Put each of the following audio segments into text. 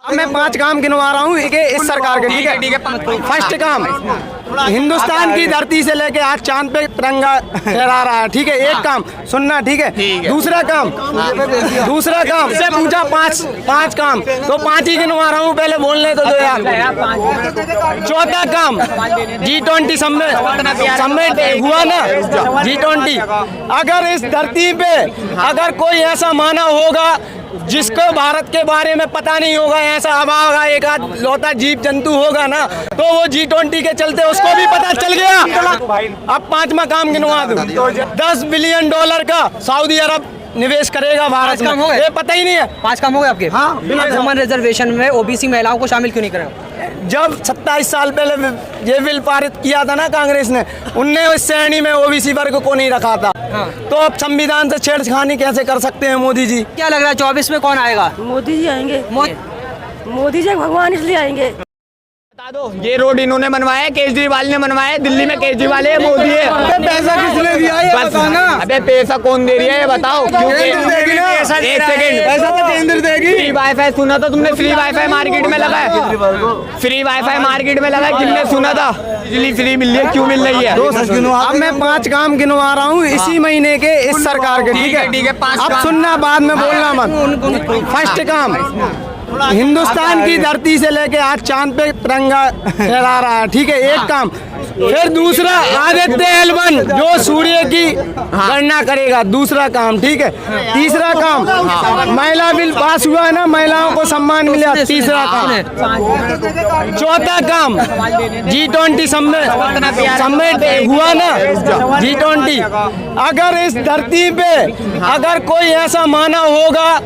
अब मैं 5 काम गिनवा रहा हूँ इस सरकार के, ठीक है। फर्स्ट काम, हिंदुस्तान की धरती से लेके आज चांद पे तिरंगा फहरा रहा है, ठीक है। एक काम सुनना, ठीक है। दूसरा काम से पूछा 5 काम, तो 5 ही गिनवा रहा हूँ, पहले बोलने तो दो यार। चौथा काम, G20 समिट हुआ ना, G20। अगर इस धरती पे अगर कोई ऐसा मानव होगा जिसको भारत के बारे में पता नहीं होगा, ऐसा हवा होगा, एक आध लौता जीव जंतु होगा ना, तो वो G20 के चलते उसको भी पता चल गया। अब 5वां काम गिनवा दूं, $10 बिलियन का सऊदी अरब निवेश करेगा भारत में, ये पता ही नहीं है। 5 काम हो गए आपके। हाँ, ह्यूमन रिजर्वेशन में ओबीसी महिलाओं को शामिल क्यों नहीं करें? जब 27 साल पहले ये बिल पारित किया था ना कांग्रेस ने, उनने इस श्रेणी में ओबीसी वर्ग को नहीं रखा था। तो अब संविधान से छेड़खानी कैसे कर सकते हैं मोदी जी? क्या लग रहा है 24 में कौन आएगा? मोदी जी आएंगे। मोदी जी भगवान इसलिए आएंगे। बता दो, ये रोड इन्होंने बनवाया है, केजरीवाल ने बनवाया है, दिल्ली में केजरीवाल है, मोदी है। पैसा किसने दिया है बताना। अबे पैसा कौन दे रही है ये बताओ। एक सेकंड, पैसा तो केंद्र देगी। फ्री वाईफाई सुना था तुमने? फ्री वाईफाई मार्केट में लगा है, फ्री वाईफाई मार्केट में लगा है, किसने सुना था? बिजली फ्री मिल रही है, क्यों मिल रही है? अब मैं 5 काम गिनवा रहा हूँ इसी महीने के इस सरकार के, ठीक है। अब सुनना, बाद में बोलना मत। फर्स्ट काम, हिंदुस्तान की धरती से लेके आज चांद पे तिरंगा फहरा रहा है, ठीक है। एक काम, फिर दूसरा आदित्य L1 जो सूर्य की गणना करेगा, दूसरा काम, ठीक है। तीसरा काम, महिला बिल पास हुआ है ना, महिलाओं को सम्मान मिला, तीसरा काम। चौथा काम, G20 समिट हुआ ना, G20। अगर इस धरती पे अगर कोई ऐसा मानव होगा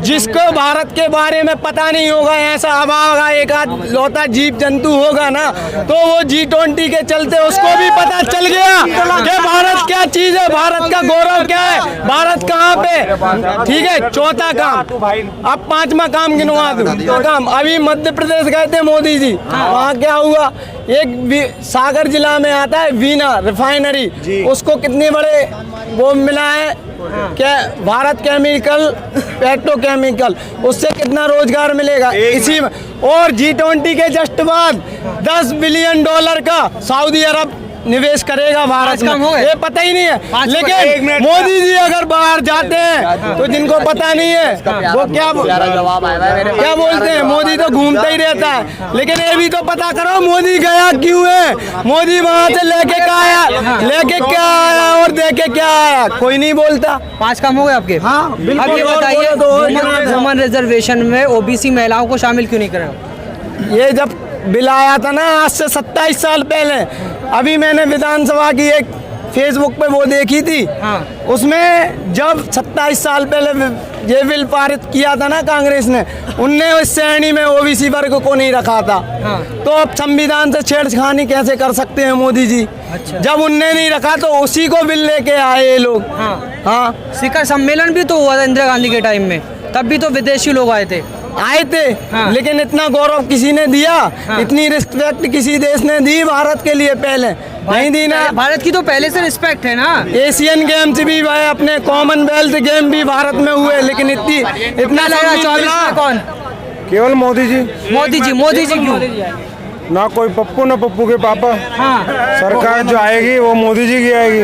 जिसको भारत के बारे में पता नहीं होगा, ऐसा हवा होगा, एक आध लौता जीव जंतु होगा ना, तो वो G20 के चलते उसको भी पता चल गया कि भारत क्या चीज है, भारत का गौरव क्या है, भारत कहाँ पे, ठीक है। चौथा काम, अब 5वां काम गिनवा दूं। काम, अभी मध्य प्रदेश गए थे मोदी जी, वहाँ क्या हुआ, एक सागर जिला में आता है वीना रिफाइनरी, उसको कितने बड़े वो मिला है क्या, भारत केमिकल पेट्रोकेमिकल, उससे कितना रोजगार मिलेगा इसी में। और G20 के जस्ट बाद $10 बिलियन का सऊदी अरब निवेश करेगा भारत में, ये पता ही नहीं है। लेकिन मोदी जी अगर बाहर जाते हैं तो जिनको पता नहीं है वो क्या बोलते हैं, मोदी तो घूमता ही रहता है। लेकिन ये भी तो पता करो मोदी गया क्यों है, मोदी वहाँ से लेके क्या आया और देके क्या आया, कोई नहीं बोलता। 5 काम हो गए आपके। हाँ बिल्कुल। अब ये बताइए, ह्यूमन रिजर्वेशन में ओबीसी महिलाओं को शामिल क्यों नहीं करें? ये जब बिल आया था ना आज से 27 साल पहले, अभी मैंने विधानसभा की एक फेसबुक पे वो देखी थी। उसमें जब 27 साल पहले ये बिल पारित किया था ना कांग्रेस ने, उनने उस श्रेणी में ओबीसी वर्ग को नहीं रखा था। तो अब संविधान से छेड़खानी कैसे कर सकते हैं मोदी जी? अच्छा। जब उनने नहीं रखा तो उसी को बिल लेके आए ये लोग। हाँ, शिखर सम्मेलन भी तो हुआ था इंदिरा गांधी के टाइम में, तब भी तो विदेशी लोग आए थे। लेकिन इतना गौरव किसी ने दिया, इतनी रिस्पेक्ट किसी देश ने दी भारत के लिए पहले नहीं दी ना। भारत की तो पहले से रिस्पेक्ट है ना। एशियन गेम्स भी भाई, अपने कॉमनवेल्थ गेम भी भारत में हुए, लेकिन इतना लगा 24 में कौन? केवल मोदी जी क्यों? ना कोई पप्पू ना पप्पू के पापा। सरकार जो आएगी वो मोदी जी की आएगी।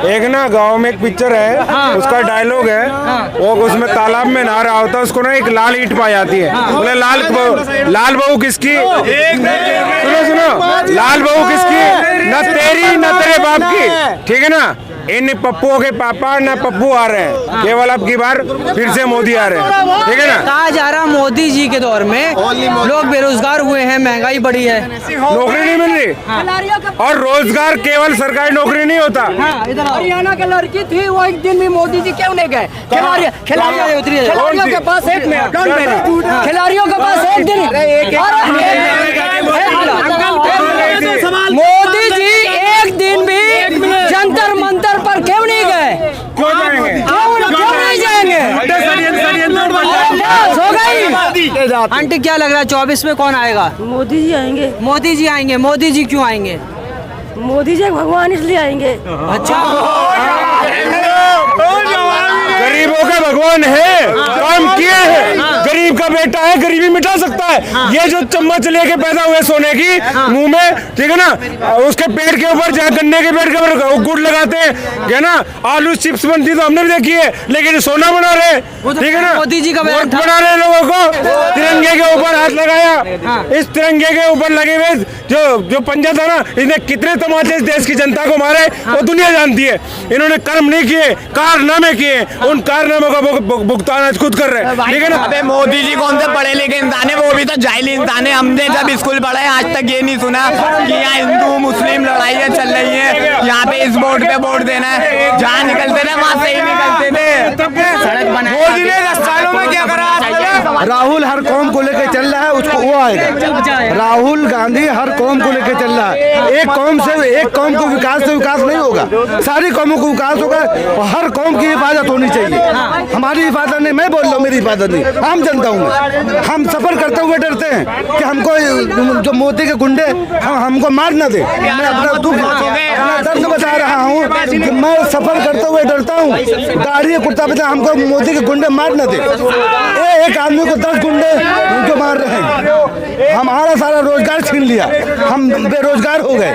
एक ना गांव में एक पिक्चर है, उसका डायलॉग है, वो उसमें तालाब में नहा रहा होता है, उसको ना एक लाल ईंट पाई जाती है। बोले लाल बहू किसकी? सुनो, लाल बहू किसकी? न तेरी न तेरे बाप की, ठीक है ना। इन पप्पुओं के पापा न पप्पू आ रहे हैं, केवल अब की बार फिर से मोदी आ रहे हैं, ठीक है ना। कहा जा रहा मोदी जी के दौर में लोग बेरोजगार हुए हैं, महंगाई बढ़ी है, नौकरी नहीं मिल रही। और रोजगार केवल सरकारी नौकरी नहीं होता। हरियाणा की लड़की थी, वो एक दिन भी मोदी जी क्यों नहीं गए? खिलाड़ियों के पास एक दिन मोदी जी एक दिन भी जंतर मंतर पर क्यों नहीं गए? क्यों जाएंगे? क्यों नहीं जाएंगे? हो गई। आंटी क्या लग रहा है 24 में कौन आएगा? मोदी जी आएंगे। मोदी जी आएंगे। मोदी जी क्यों आएंगे? मोदी जी भगवान इसलिए आएंगे। अच्छा, गरीबों का भगवान है, काम किए हैं, गरीब का बेटा है, गरीबी मिटा सकता है। ये जो चम्मच लेके पैदा हुए सोने की मुंह में, ठीक है ना, उसके पेट के ऊपर गन्ने के पेट के ऊपर गुड़ लगाते हैं, है ना, आलू चिप्स बनती तो हमने भी देखी है, लेकिन सोना बना रहे, ठीक है ना, मोदी जी का बयान था। बना रहे लोगों को। तिरंगे के ऊपर हाथ लगाया, इस तिरंगे के ऊपर लगे हुए जो पंजा था ना, इसने कितने तमाचे इस देश की जनता को मारे वो दुनिया जानती है। इन्होंने कर्म नहीं किए, कारनामे किए, उन कारनामों का भुगतान आज खुद कर रहे हैं, ठीक है ना। अबे मोदी जी कौन से पढ़े लिखे इंसान है, वो भी तो जाहिल इंसान है। हमने जब स्कूल पढ़ा है आज तक ये नहीं सुना कि यहाँ हिंदू मुस्लिम लड़ाइयाँ चल रही है, यहाँ पे इस वोट पे वोट देना है। जहाँ निकलते थे वहाँ से ही निकलते थे। सड़क मोदी ने 10 सालों में क्या करा? राहुल हर कौम को लेकर चल रहा है, उसको वो आएगा। राहुल गांधी हर कौम को लेकर चल रहा है। एक कौम को विकास से विकास नहीं होगा, सारी कौमों को विकास होगा और हर कौम की हिफाजत होनी चाहिए। हमारी हिफाजत नहीं, मैं बोल रहा हूँ मेरी हिफाजत नहीं, आम जनता हूँ। हम सफर करते हुए डरते हैं कि हमको जो मोदी के गुंडे हमको मार न दे। मैं अपना दुख अपना दर्द बता रहा हूँ कि मैं सफर करते हुए डरता हूँ, दाढ़ी कुर्ता पजामा हमको मोदी के गुंडे मार न दे। एक आदमी को 10 गुंडे जो मार रहे हैं, हमारा सारा रोजगार छीन लिया, हम बेरोजगार हो गए।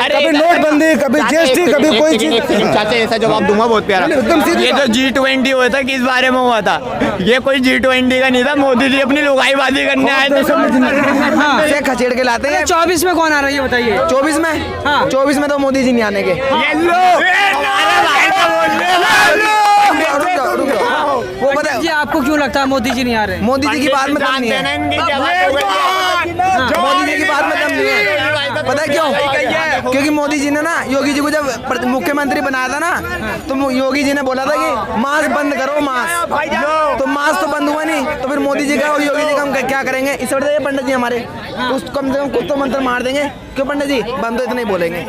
कभी नोटबंदी, कभी जीएसटी, कभी कोई चीज। चाचा ऐसा जवाब दूंगा बहुत प्यारा। ये जो G20 हुआ था किस बारे में हुआ था? ये कोई G20 का नहीं था, मोदी जी अपनी लुगाईबाजी करने आए थे। से खचेड़ के लाते हैं। 24 में कौन आ रहा है ये बताइए। 24 में, हाँ 24 में तो मोदी जी नहीं आने के। वो पता है जी आपको क्यों लगता है मोदी जी नहीं आ रहे? मोदी जी की बात में दम नहीं है। मोदी जी की बात में दम नहीं है। पता है क्यों? क्योंकि मोदी जी ने ना योगी जी को जब मुख्यमंत्री बनाया था ना, तो योगी जी ने बोला था कि मास्क बंद करो, मास्क। तो मास्क तो बंद हुआ नहीं, तो फिर मोदी जी का और योगी जी का हम क्या करेंगे? इस वजह से पंडित जी हमारे कम से कम कुछ तो मंत्र मार देंगे। क्यों पंडित जी? बंद तो इतना ही बोलेंगे।